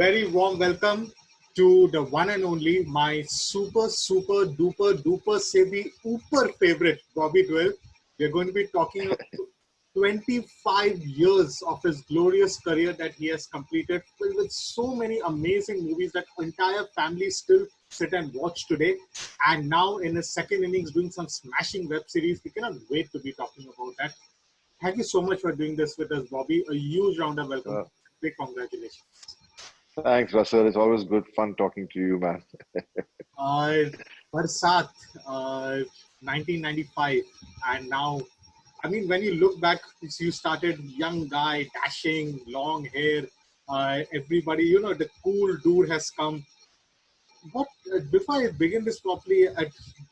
very warm welcome to the one and only, my super duper sebi uber favorite, Bobby Deol. We're going to be talking about 25 years of his glorious career that he has completed, filled with so many amazing movies that entire families still sit and watch today. And now in his second innings, doing some smashing web series. We cannot wait to be talking about that. Thank you so much for doing this with us, Bobby. A huge round of welcome. Big congratulations. Thanks, Russell. It's always good fun talking to you, man. Barsaat, 1995, and now, I mean, when you look back, you started young guy, dashing, long hair. Everybody, you know, the cool dude has come. What before I begin this properly,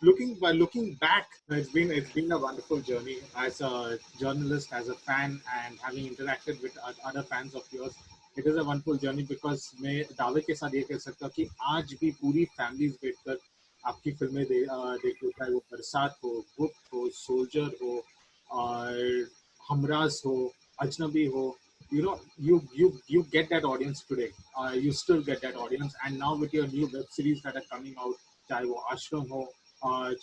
looking back, it's been a wonderful journey as a journalist, as a fan, and having interacted with other fans of yours. It is a wonderful journey because मैं दावे के साथ ये कह सकता हूँ कि आज भी पूरी फैमिलीज बैठकर आपकी फिल्में देख लेता है, वो बरसात हो, गुप्त हो, सोल्जर हो, और हमराज हो, अजनबी हो. You know, you get that audience today. You still get that audience, and now with your new web series that are coming out, चाहे वो आश्रम हो,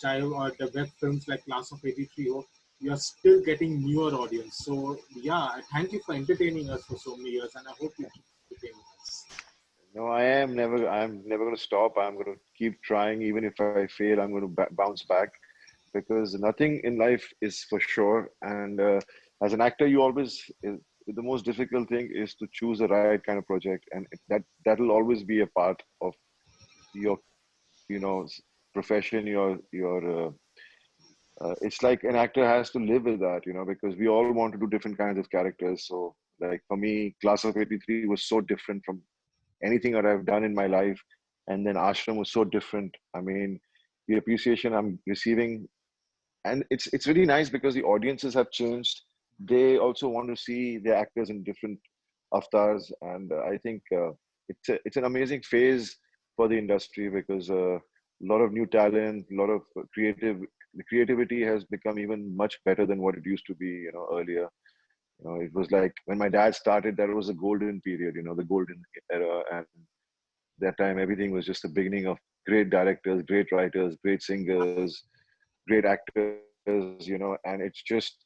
चाहे the web films like Class of '83 ho, you are still getting newer audience. So yeah, thank you for entertaining us for so many years, and I hope you keep entertaining us. No, I'm never going to stop. I'm going to keep trying. Even if I fail, I'm going to bounce back, because nothing in life is for sure. And as an actor, you always the most difficult thing is to choose the right kind of project, and that will always be a part of your, you know, profession. It's like an actor has to live with that, you know, because we all want to do different kinds of characters. So, like for me, Class of '83 was so different from anything that I've done in my life, and then Ashram was so different. I mean, the appreciation I'm receiving, and it's really nice because the audiences have changed. They also want to see the actors in different avatars, and I think it's an amazing phase for the industry, because a lot of new talent, a lot of the creativity has become even much better than what it used to be, you know, earlier. You know, it was like when my dad started, that was a golden period, you know, the golden era, and that time everything was just the beginning of great directors, great writers, great singers, great actors, you know, and it's just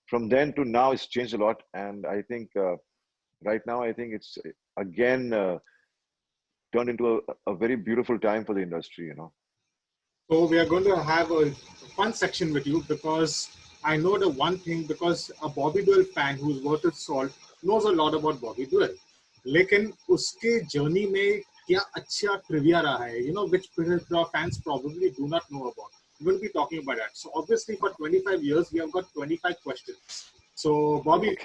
from then to now it's changed a lot. And I think right now I think it's again turned into a very beautiful time for the industry, you know. So we are going to have a fun section with you, because I know the one thing, because a Bobby Deol fan who's worth its salt knows a lot about Bobby Deol. लेकिन उसके journey में क्या अच्छा trivia रहा है, you know, which fans probably do not know about. We're going to be talking about that. So obviously for 25 years, we have got 25 questions. So Bobby,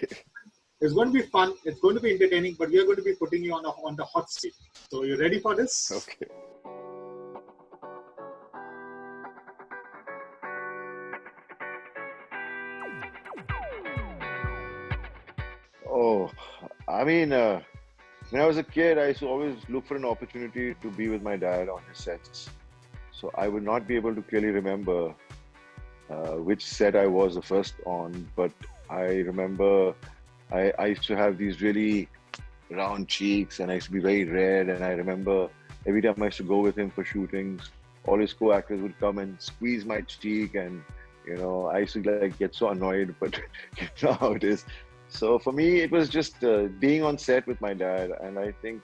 it's going to be fun. It's going to be entertaining, but we are going to be putting you on the hot seat. So you ready for this? Okay. Oh, I mean, when I was a kid, I used to always look for an opportunity to be with my dad on his sets. So I would not be able to clearly remember which set I was the first on, but I remember I used to have these really round cheeks, and I used to be very red. And I remember every time I used to go with him for shootings, all his co-actors would come and squeeze my cheek, and you know, I used to like get so annoyed, but you know how it is. So for me, it was just being on set with my dad, and I think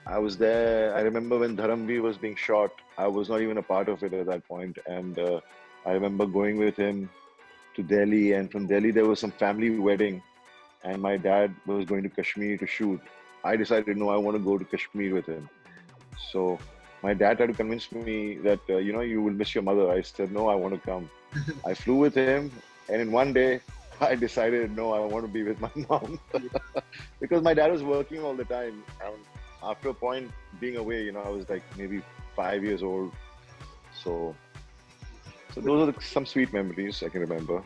I was there. I remember when Dharamvi was being shot, I was not even a part of it at that point, and I remember going with him to Delhi, and from Delhi there was some family wedding, and my dad was going to Kashmir to shoot. I decided, no, I want to go to Kashmir with him. So my dad tried to convince me that, you know, you will miss your mother. I said, no, I want to come. I flew with him, and in one day, I decided, no, I want to be with my mom. Because my dad was working all the time. And after a point, being away, you know, I was like maybe 5 years old. So those are some sweet memories I can remember.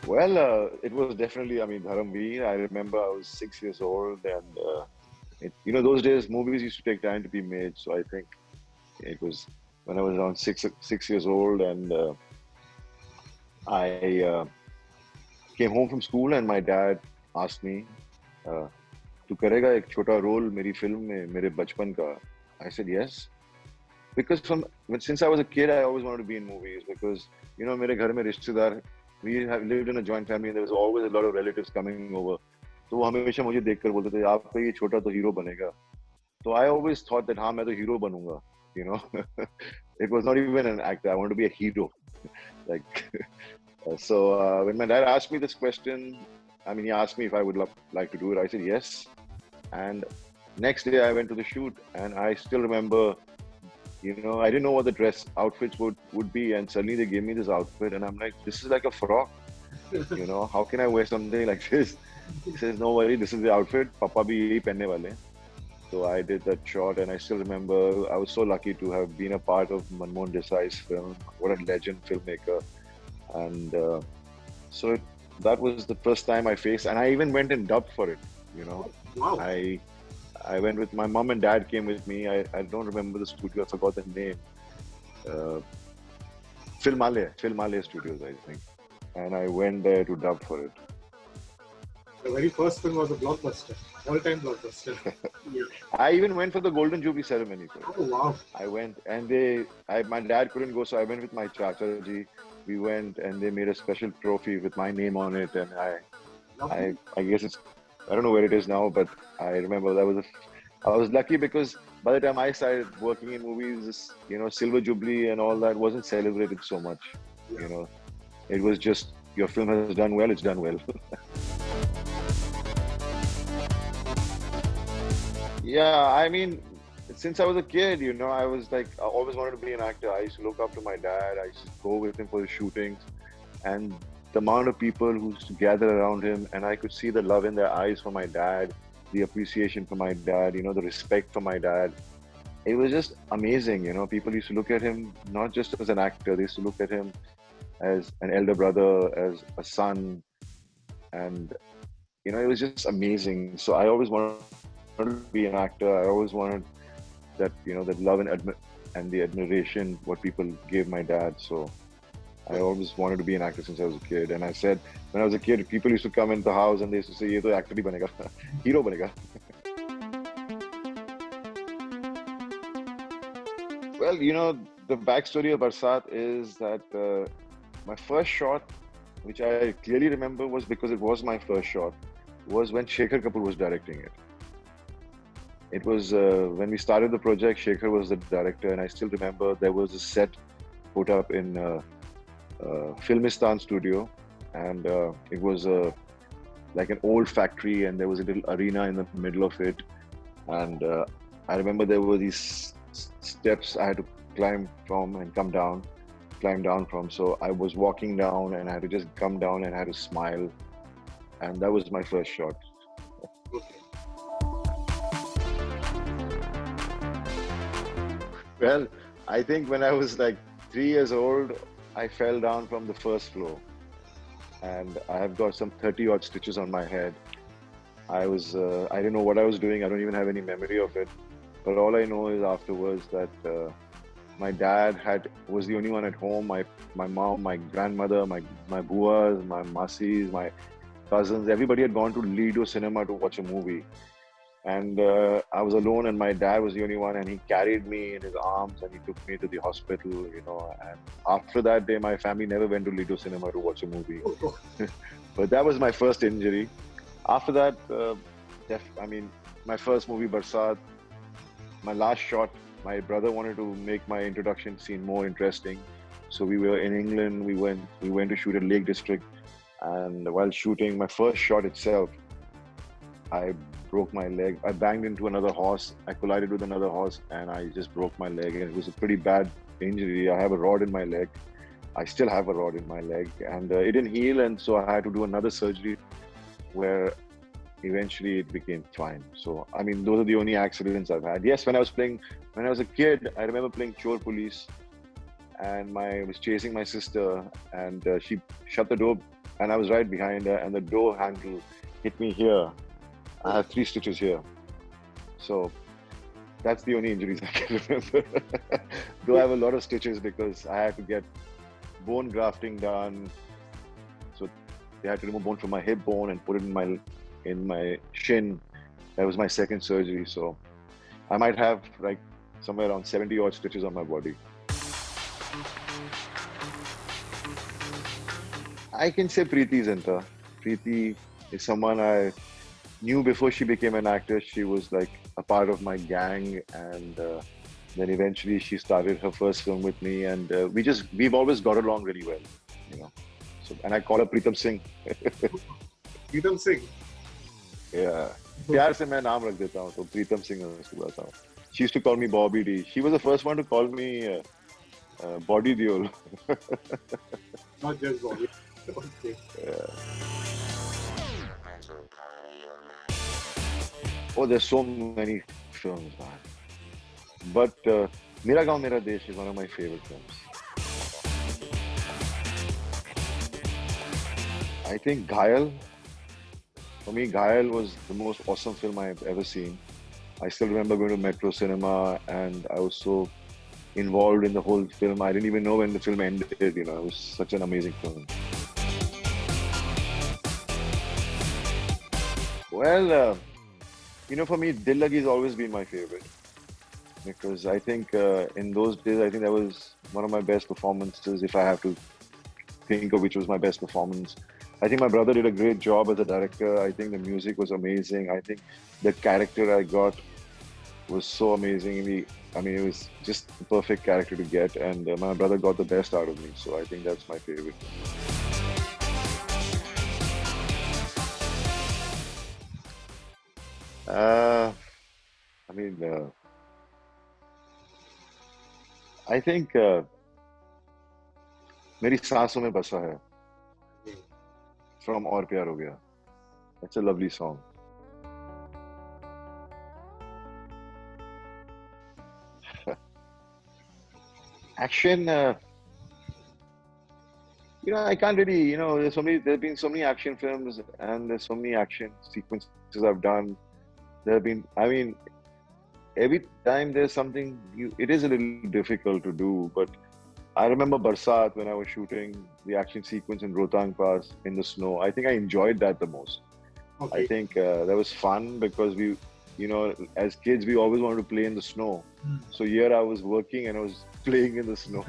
Well, it was definitely, I mean, Dharamveer. I remember I was 6 years old, and you know, those days movies used to take time to be made. So I think it was when I was around six years old, and I came home from school and my dad asked me, "Tu karega ek chota role meri film mein, mere bachpan ka?" I said yes. Because since I was a kid, I always wanted to be in movies because, you know, mere ghar mein rishtedar, we have lived in a joint family and there was always a lot of relatives coming over. तो वो हमेशा मुझे देखकर बोलते थे आपका ये छोटा तो हीरो बनेगा. So I always thought that हाँ मैं तो हीरो बनूंगा, you know. It was not even an actor. I wanted to be a hero. Like, when my dad asked me this question, I mean, he asked me if I would like to do it. I said yes. And next day I went to the shoot, and I still remember, you know, I didn't know what the outfits would be, and suddenly they gave me this outfit, and I'm like, this is like a frock. You know, how can I wear something like this? He says, no worry, this is the outfit. Papa bhi yahi pehne wale. So I did that shot, and I still remember I was so lucky to have been a part of Manmohan Desai's film. What a legend filmmaker. And that was the first time I faced, and I even went and dubbed for it, you know. Wow. I went with my mom and dad came with me. I don't remember the studio, I forgot the name. Filmale Studios, I think. And I went there to dub for it. The very first film was a blockbuster, all-time blockbuster. Yeah. I even went for the Golden Jubilee ceremony for it. Oh, wow. I went, and my dad couldn't go, so I went with my Chacha ji. We went, and they made a special trophy with my name on it, and I guess I don't know where it is now, but I remember I was lucky because by the time I started working in movies, you know, Silver Jubilee and all that wasn't celebrated so much. Yeah. You know, it was just, your film has done well, it's done well. Yeah, I mean, since I was a kid, you know, I was like, I always wanted to be an actor. I used to look up to my dad. I used to go with him for the shootings, and the amount of people who used to gather around him, and I could see the love in their eyes for my dad, the appreciation for my dad, you know, the respect for my dad. It was just amazing, you know. People used to look at him not just as an actor, they used to look at him as an elder brother, as a son, and, you know, it was just amazing. So I always wanted to be an actor. I always wanted that, you know, that love and the admiration what people gave my dad. So I always wanted to be an actor since I was a kid. And I said, when I was a kid, people used to come into the house and they used to say, "Ye to actor hi banega, hero banega." Well, you know, the backstory of Barsaat is that my first shot, which I clearly remember was because it was my first shot, was when Shekhar Kapoor was directing it. It was when we started the project, Shekhar was the director, and I still remember there was a set put up in Filmistan studio, and it was like an old factory, and there was a little arena in the middle of it. And I remember there were these steps I had to climb from and climb down from. So I was walking down and I had to just come down and I had to smile. And that was my first shot. Well, I think when I was like 3 years old, I fell down from the first floor. And I have got some 30 odd stitches on my head. I didn't know what I was doing. I don't even have any memory of it. But all I know is afterwards that my dad was the only one at home. My mom, my grandmother, my buas, my masis, my cousins, everybody had gone to Lido cinema to watch a movie. And I was alone, and my dad was the only one, and he carried me in his arms and he took me to the hospital, you know. And after that day, my family never went to Lido cinema to watch a movie. But that was my first injury. After that, my first movie, Barsaat, my last shot, my brother wanted to make my introduction scene more interesting. So we were in England, we went to shoot at Lake District. And while shooting my first shot itself, I broke my leg. I banged into another horse. I collided with another horse and I just broke my leg. And it was a pretty bad injury. I have a rod in my leg. I still have a rod in my leg. And it didn't heal. And so I had to do another surgery where eventually it became fine. So, I mean, those are the only accidents I've had. Yes, when I was a kid, I remember playing Chor Police. And I was chasing my sister and she shut the door and I was right behind her and the door handle hit me here. I have 3 stitches here. So that's the only injuries I can remember. Though I have a lot of stitches because I had to get bone grafting done. So they had to remove bone from my hip bone and put it in my shin. That was my second surgery. So I might have like somewhere around 70 odd stitches on my body. I can say Preeti Zinta. Preeti is someone I knew before she became an actor. She was like a part of my gang, and then eventually she started her first film with me, and we've always got along really well, you know. So, and I call her Pritam Singh. Pritam Singh. Yeah. प्यार से मैं नाम रख देता हूँ, तो प्रीतम सिंह उसको बुलाता हूँ. She used to call me Bobby D. She was the first one to call me Bobby Deol. Not just Bobby. Okay. Yeah. Oh, there's so many films, man. But Mera Gaon Mera Desh is one of my favorite films. I think Ghayal. For me, Ghayal was the most awesome film I've ever seen. I still remember going to Metro Cinema, and I was so involved in the whole film. I didn't even know when the film ended. You know, it was such an amazing film. Well, you know, for me, Dil Lagi has always been my favorite, because I think in those days, I think that was one of my best performances. If I have to think of which was my best performance, I think my brother did a great job as a director. I think the music was amazing. I think the character I got was so amazing. I mean, it was just the perfect character to get, and my brother got the best out of me. So I think that's my favorite. I mean, I think मेरी सांसों में बसा है from और प्यार हो गया. That's a lovely song. Action, you know, I can't really, you know, there's been so many action films, and there's so many action sequences I've done. There have been, I mean, every time there's something, it is a little difficult to do, but I remember Barsaat when I was shooting the action sequence in Rohtang Pass in the snow. I think I enjoyed that the most. Okay. I think that was fun because you know, as kids, we always wanted to play in the snow. So here I was working and I was playing in the snow.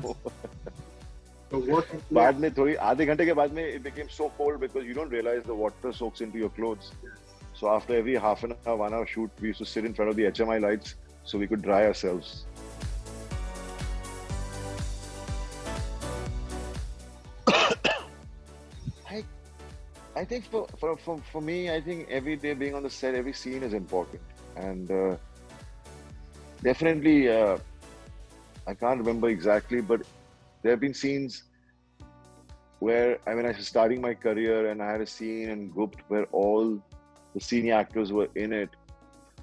So working. बाद में थोड़ी आधे घंटे के बाद में it became so cold because you don't realize the water soaks into your clothes. So after every half an hour, 1 hour shoot, we used to sit in front of the HMI lights so we could dry ourselves. I think for me, I think every day being on the set, every scene is important. And definitely, I can't remember exactly, but there have been scenes where, I mean, I was starting my career and I had a scene in Gupt where all the senior actors were in it.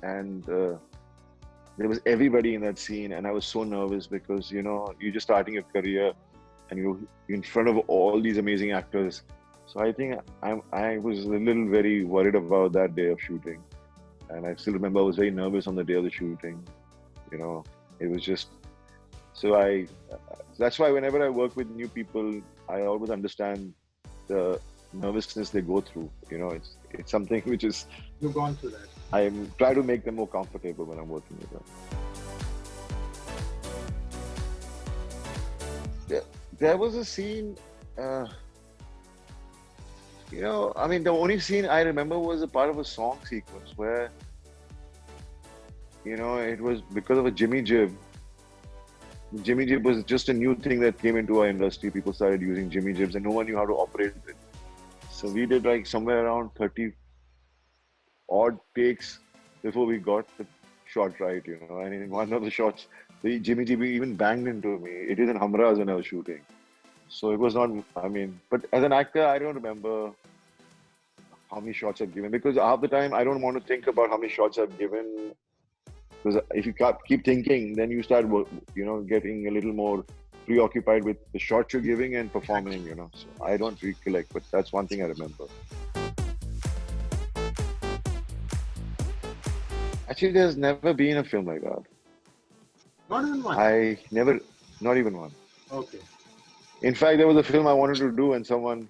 And there was everybody in that scene. And I was so nervous because, you know, you're just starting your career and you're in front of all these amazing actors. So I think I was a little very worried about that day of shooting. And I still remember I was very nervous on the day of the shooting. You know, it was just, so that's why whenever I work with new people, I always understand the nervousness they go through. You know, it's something which is, You've gone through that. I try to make them more comfortable when I'm working with them. There was a scene, you know, I mean, the only scene I remember was a part of a song sequence where, you know, it was because of a Jimmy Jib. Jimmy Jib was just a new thing that came into our industry. People started using Jimmy Jibs and no one knew how to operate it. So we did like somewhere around 30 odd takes before we got the shot right, you know. And in one of the shots, the Jimmy Jib even banged into me. It is in Hamras when I was shooting. So it was not, I mean, but as an actor, I don't remember how many shots I've given because half the time I don't want to think about how many shots I've given. Because if you keep thinking, then you start, you know, getting a little more preoccupied with the shots you're giving and performing, you know. So I don't recollect, but that's one thing I remember. Actually, there's never been a film like that. Not even one? Not even one. Okay. In fact, there was a film I wanted to do and someone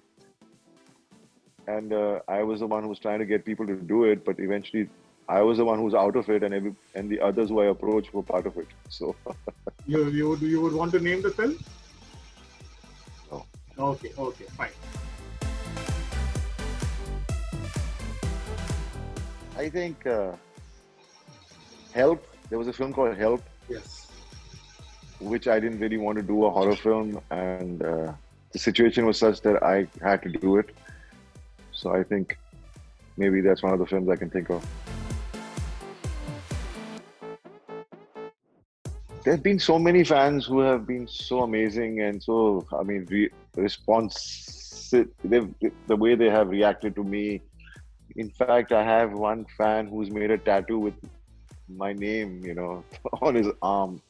and I was the one who was trying to get people to do it, but eventually I was the one who was out of it, and the others who I approached were part of it. So You would want to name the film? no. Okay, fine. I think Help. There was a film called Help, Yes. which I didn't really want to do a horror film, and the situation was such that I had to do it. So I think maybe that's one of the films I can think of. There have been so many fans who have been so amazing and so, I mean, responsive. The way they have reacted to me. In fact, I have one fan who's made a tattoo with my name, on his arm.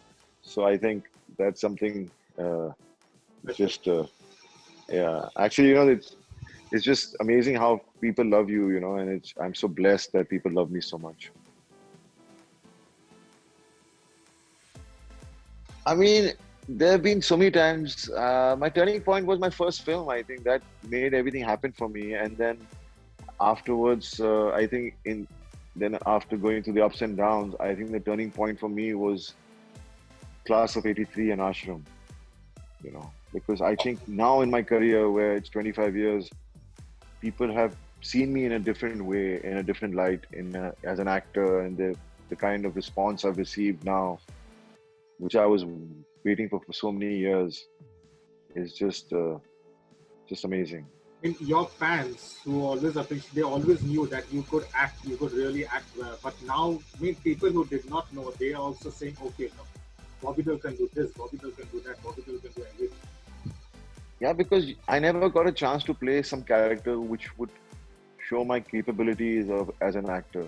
So I think that's something. Just yeah. Actually, it's just amazing how people love you, and I'm so blessed that people love me so much. I mean, there have been so many times. My turning point was my first film. I think that made everything happen for me, and then afterwards, I think then after going through the ups and downs, I think the turning point for me was Class of '83 and Ashram. Because I think now in my career, where it's 25 years, people have seen me in a different way, in a different light, as an actor, and the kind of response I've received now, which I was waiting for so many years, is just amazing. In your fans who always appreciate, they always knew that you could act, you could really act well. But now, people who did not know, they are also saying, okay, no, Bobby Deol can do this, Bobby Deol can do that, Bobby Deol can do everything. Yeah, because I never got a chance to play some character which would show my capabilities as an actor.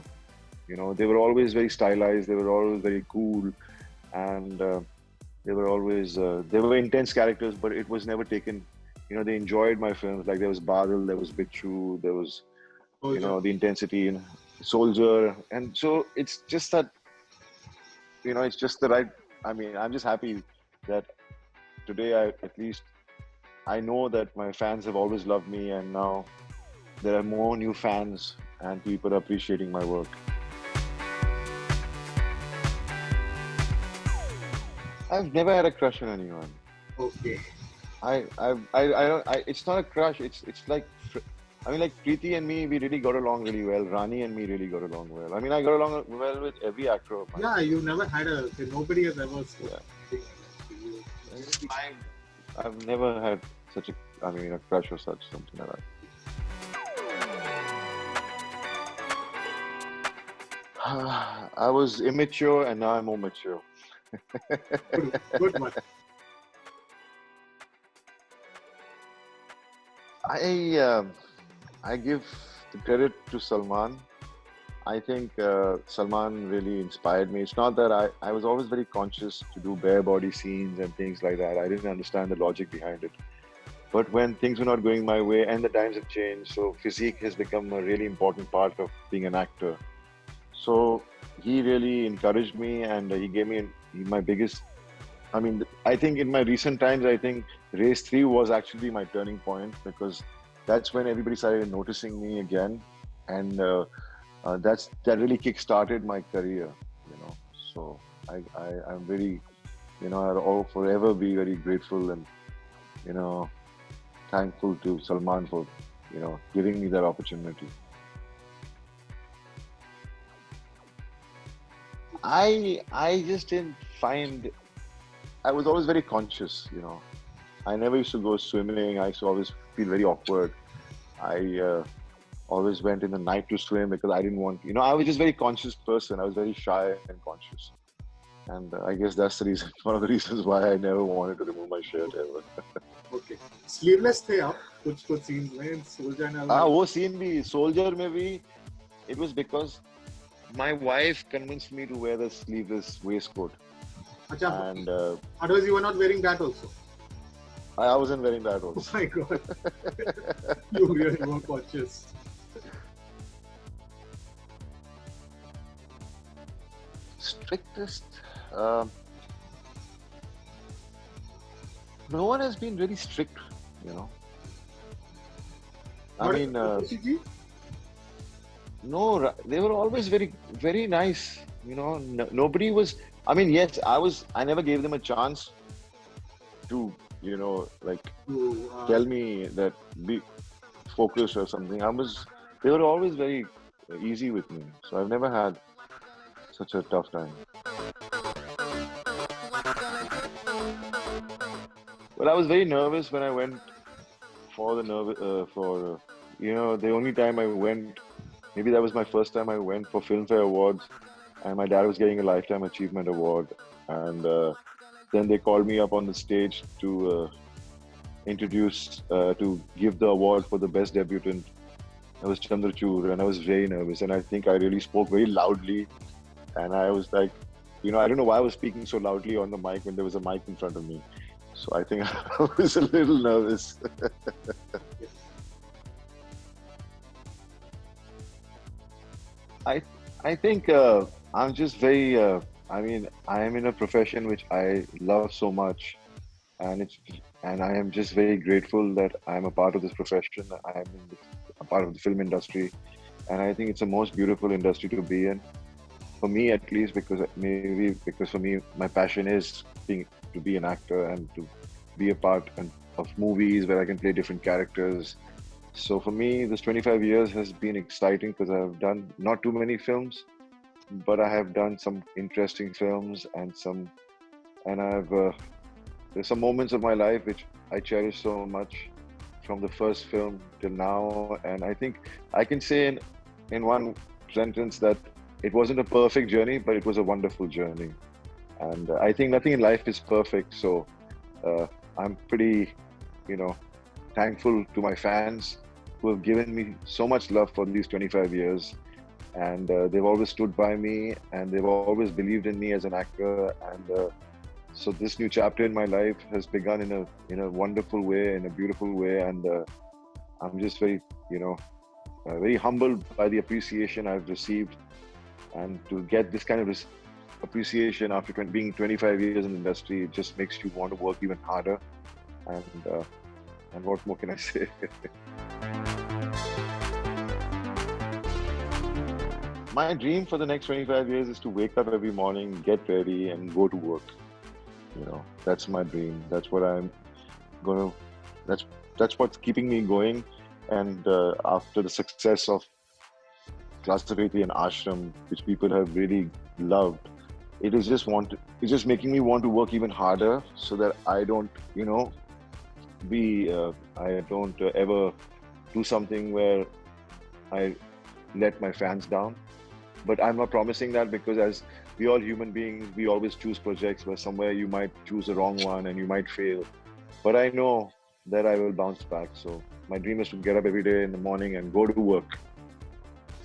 They were always very stylized, they were always very cool, and they were intense characters, but it was never taken. They enjoyed my films. Like there was Badal, there was Bichu, there was, the intensity in Soldier. And so it's just that, it's just the right, I'm just happy that today at least I know that my fans have always loved me, and now there are more new fans and people appreciating my work. I've never had a crush on anyone. Okay. I don't. It's not a crush. It's like, like Preeti and me, we really got along really well. Rani and me really got along well. I got along well with every actor of mine. Yeah, you never had nobody has ever spoken anything. I've never had such a crush or something like that. I was immature and now I'm more mature. Good one. I give the credit to Salman. I think Salman really inspired me. It's not that I was always very conscious to do bare body scenes and things like that. I didn't understand the logic behind it. But when things were not going my way and the times have changed, so physique has become a really important part of being an actor. So he really encouraged me, and he gave me my biggest. I think in my recent times, I think Race 3 was actually my turning point, because that's when everybody started noticing me again, and that really kick-started my career. So I'm very, I'll forever be very grateful and thankful to Salman for giving me that opportunity. I just didn't find. I was always very conscious, I never used to go swimming. I used to always feel very awkward. I always went in the night to swim because I didn't want, I was just a very conscious person. I was very shy and conscious. And I guess that's the reason, one of the reasons why I never wanted to remove my shirt ever. Okay. Sleeveless थे आप कुछ scenes में Soldier and वो scene भी Soldier में भी, it was because my wife convinced me to wear the sleeveless waistcoat. Achha, and otherwise you were not wearing that also. I wasn't wearing that also. Oh my God. You really were conscious. Strictest. No one has been really strict, I mean, no, they were always very, very nice. You know, nobody was. I mean, yes, I never gave them a chance to, like tell me that be focused or something. They were always very easy with me. So I've never had such a tough time. Well, I was very nervous when I went for the only time I went. Maybe that was my first time I went for Filmfare Awards, and my dad was getting a Lifetime Achievement Award, and then they called me up on the stage to to give the award for the best debutant. I was Chandrachur, and I was very nervous, and I think I really spoke very loudly, and I was like, I don't know why I was speaking so loudly on the mic when there was a mic in front of me. So I think I was a little nervous. I think I'm just very. I am in a profession which I love so much, and I am just very grateful that I'm a part of this profession. I am a part of the film industry, and I think it's the most beautiful industry to be in. For me, at least, because for me, my passion is to be an actor and to be a part of movies where I can play different characters. So for me, this 25 years has been exciting because I've done not too many films, but I have done some interesting films and there's some moments of my life which I cherish so much from the first film till now. And I think I can say in one sentence that it wasn't a perfect journey, but it was a wonderful journey. And I think nothing in life is perfect. So I'm pretty, thankful to my fans who have given me so much love for these 25 years. And they've always stood by me, and they've always believed in me as an actor. And so this new chapter in my life has begun in a wonderful way, in a beautiful way. And I'm just very, very humbled by the appreciation I've received. And to get this kind of appreciation after being 25 years in the industry, it just makes you want to work even harder. And what more can I say? My dream for the next 25 years is to wake up every morning, get ready, and go to work. That's my dream. That's what I'm gonna. That's what's keeping me going. And after the success of Classicity and Ashram, which people have really loved, it's just making me want to work even harder so that I don't, I don't ever do something where I let my fans down. But I'm not promising that, because as we all human beings, we always choose projects where somewhere you might choose the wrong one and you might fail. But I know that I will bounce back. So my dream is to get up every day in the morning and go to work.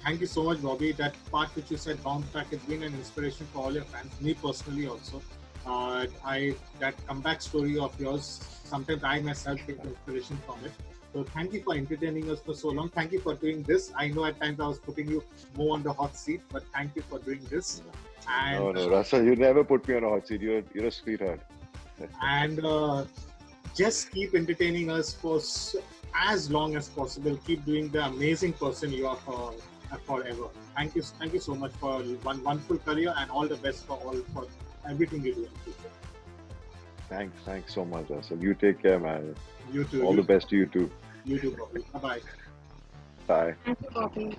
Thank you so much, Bobby. That part which you said, bounce back, has been an inspiration for all your fans. Me personally also. That comeback story of yours, sometimes I myself take inspiration from it. So thank you for entertaining us for so long. Thank you for doing this. I know at times I was putting you more on the hot seat, but thank you for doing this. And, no, Russell, you never put me on a hot seat. You're a sweetheart. And just keep entertaining us for as long as possible. Keep doing the amazing person you are forever. Thank you so much for one wonderful career, and all the best for everything you do in the future. Thanks so much, Russell. You take care, man. You too. All the best to you too. You too, Bobby. Bye-bye. Bye. Thank you, Bobby.